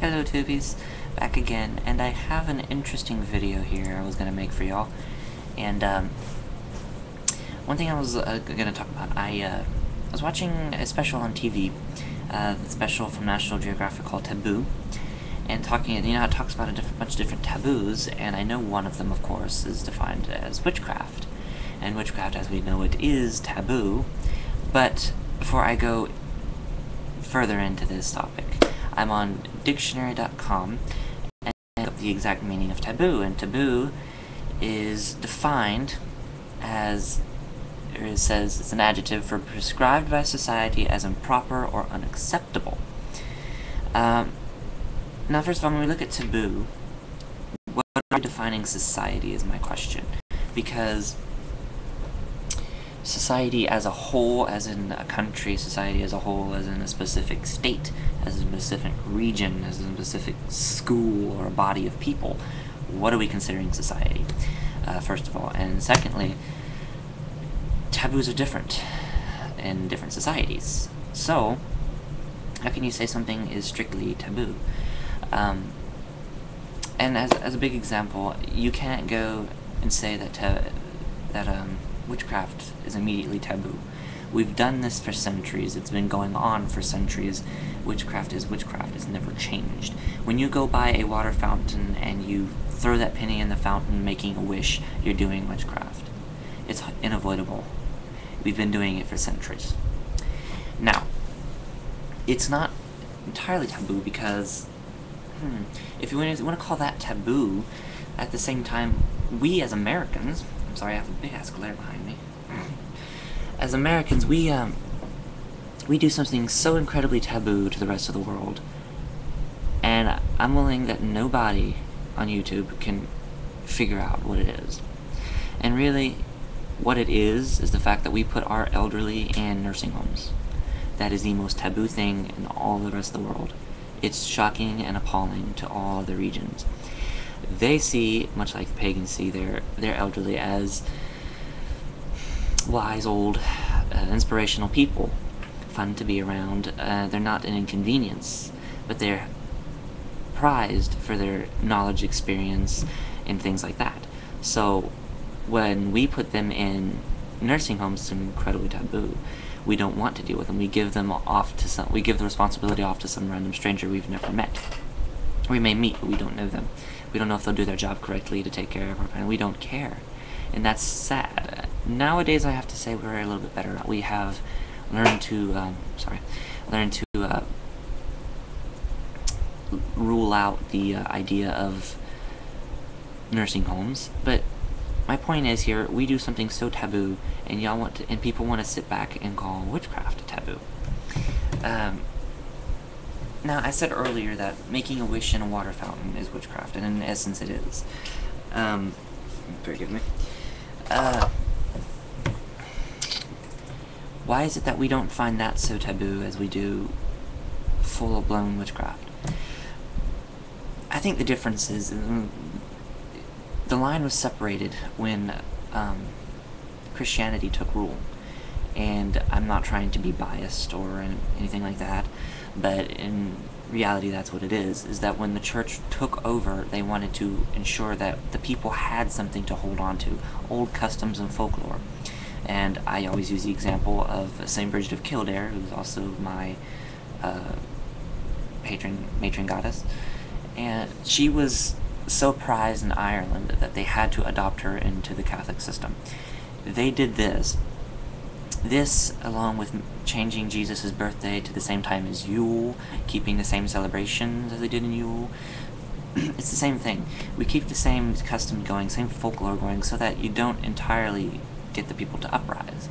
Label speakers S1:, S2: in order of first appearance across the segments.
S1: Hello Tubies, back again, and I have an interesting video here I was going to make for y'all. And one thing I was going to talk about, I was watching a special on TV, the special from National Geographic called Taboo, and talking, you know how it talks about a bunch of different taboos, and I know one of them, of course, is defined as witchcraft. And witchcraft, as we know it, is taboo. But before I go further into this topic, I'm on dictionary.com and look up the exact meaning of taboo, and taboo is defined as, or it says it's an adjective for prescribed by society as improper or unacceptable. Now, first of all, when we look at taboo, what are we defining society is my question, because society as a whole, as in a country, society as a whole, as in a specific state, as a specific region, as a specific school or a body of people, what are we considering society, first of all? And secondly, taboos are different in different societies. So, how can you say something is strictly taboo? And as a big example, you can't go and say that witchcraft is immediately taboo. We've done this for centuries. It's been going on for centuries. Witchcraft is witchcraft. It's never changed. When you go by a water fountain and you throw that penny in the fountain making a wish, you're doing witchcraft. It's unavoidable. We've been doing it for centuries. Now, it's not entirely taboo because, if you want to call that taboo, at the same time, we as Americans, I'm sorry, I have a big-ass glare behind me. As Americans, we do something so incredibly taboo to the rest of the world, and I'm willing that nobody on YouTube can figure out what it is. And really, what it is the fact that we put our elderly in nursing homes. That is the most taboo thing in all the rest of the world. It's shocking and appalling to all the regions. They see, much like the pagans see, their elderly as wise, old, inspirational people, fun to be around. They're not an inconvenience, but they're prized for their knowledge, experience, and things like that. So when we put them in nursing homes, it's incredibly taboo. We don't want to deal with them. We give them off to we give the responsibility off to some random stranger we've never met. We may meet, but we don't know them. We don't know if they'll do their job correctly to take care of our parents. We don't care. And that's sad. Nowadays, I have to say we're a little bit better. We have learned to, rule out the idea of nursing homes. But my point is here, we do something so taboo, and and people want to sit back and call witchcraft taboo. Now, I said earlier that making a wish in a water fountain is witchcraft, and in essence it is. Forgive me. Why is it that we don't find that so taboo as we do full-blown witchcraft? I think the difference is the line was separated when Christianity took rule. And I'm not trying to be biased or anything like that, but in reality that's what it is that when the church took over, they wanted to ensure that the people had something to hold on to, old customs and folklore. And I always use the example of St. Bridget of Kildare, who's also my matron goddess, and she was so prized in Ireland that they had to adopt her into the Catholic system. They did this, along with changing Jesus' birthday to the same time as Yule, keeping the same celebrations as they did in Yule. It's the same thing. We keep the same custom going, same folklore going, so that you don't entirely get the people to uprise.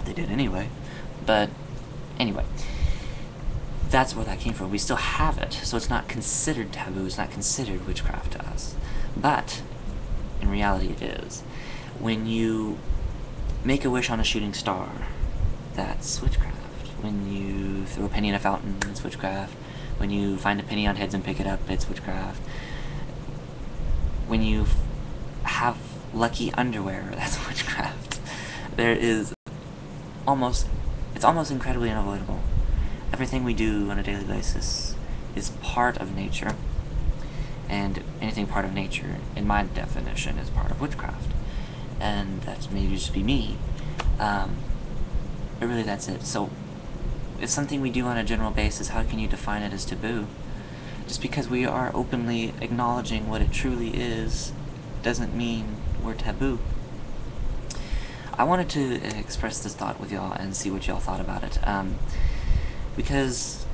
S1: They did anyway. But anyway, that's where that came from. We still have it, so it's not considered taboo, it's not considered witchcraft to us. But in reality it is. When you make a wish on a shooting star, that's witchcraft. When you throw a penny in a fountain, it's witchcraft. When you find a penny on heads and pick it up, it's witchcraft. When you have lucky underwear, that's witchcraft. It's almost incredibly unavoidable. Everything we do on a daily basis is part of nature, and anything part of nature, in my definition, is part of witchcraft. And that may just be me, but really that's it. So, if something we do on a general basis, how can you define it as taboo? Just because we are openly acknowledging what it truly is, doesn't mean we're taboo. I wanted to express this thought with y'all and see what y'all thought about it, because,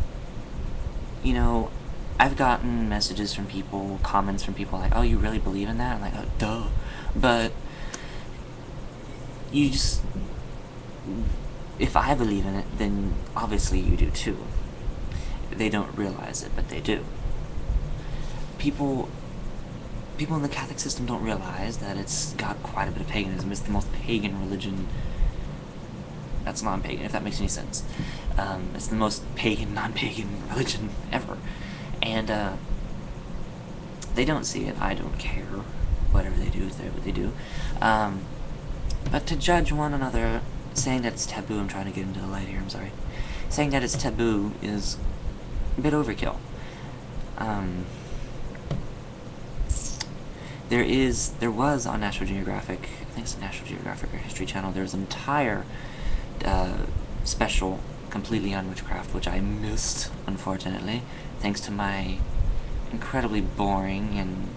S1: you know, I've gotten messages from people, comments from people like, oh, you really believe in that? I'm like, oh, duh. But you just, if I believe in it, then obviously you do too. They don't realize it, but they do. People in the Catholic system don't realize that it's got quite a bit of paganism. It's the most pagan religion that's non-pagan, if that makes any sense. It's the most pagan, non-pagan religion ever. And they don't see it. I don't care. Whatever they do is what they do. But to judge one another, saying that it's taboo, I'm trying to get into the light here, I'm sorry. Saying that it's taboo is a bit overkill. There was on National Geographic, I think it's National Geographic or History Channel, there's an entire special completely on witchcraft, which I missed, unfortunately, thanks to my incredibly boring and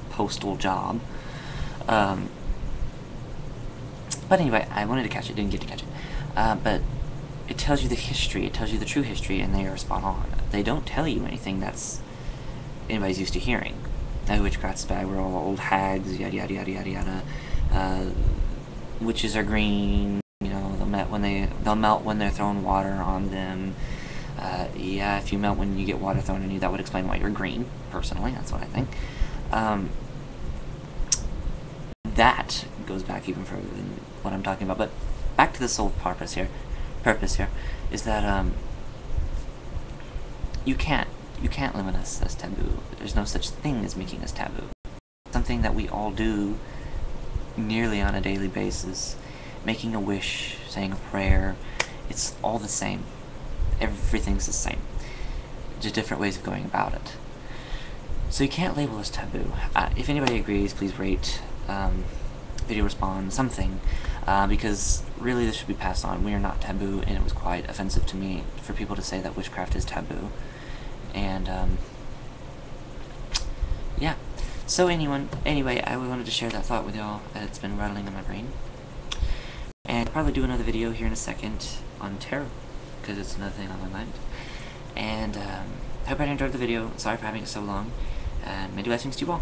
S1: postal job. But anyway, I wanted to catch it, didn't get to catch it. But it tells you the history, it tells you the true history, and they are spot on. They don't tell you anything that's anybody's used to hearing. Now, witchcraft's bad, we're all old hags, yada yada yada yada yada. Witches are green, you know, they'll melt when they're throwing water on them. Yeah, if you melt when you get water thrown on you, that would explain why you're green, personally, that's what I think. That goes back even further than what I'm talking about, but back to the sole purpose here, is that, you can't limit us as taboo. There's no such thing as making us taboo. Something that we all do nearly on a daily basis. Making a wish, saying a prayer, it's all the same. Everything's the same. Just different ways of going about it. So you can't label us taboo. If anybody agrees, please rate, video respond, something, because really this should be passed on. We are not taboo, and it was quite offensive to me for people to say that witchcraft is taboo. And, yeah. So anyway, I wanted to share that thought with y'all. It's been rattling in my brain. And I'll probably do another video here in a second on tarot, because it's another thing on my mind. And, hope you enjoyed the video. Sorry for having it so long. And may do blessings to you all.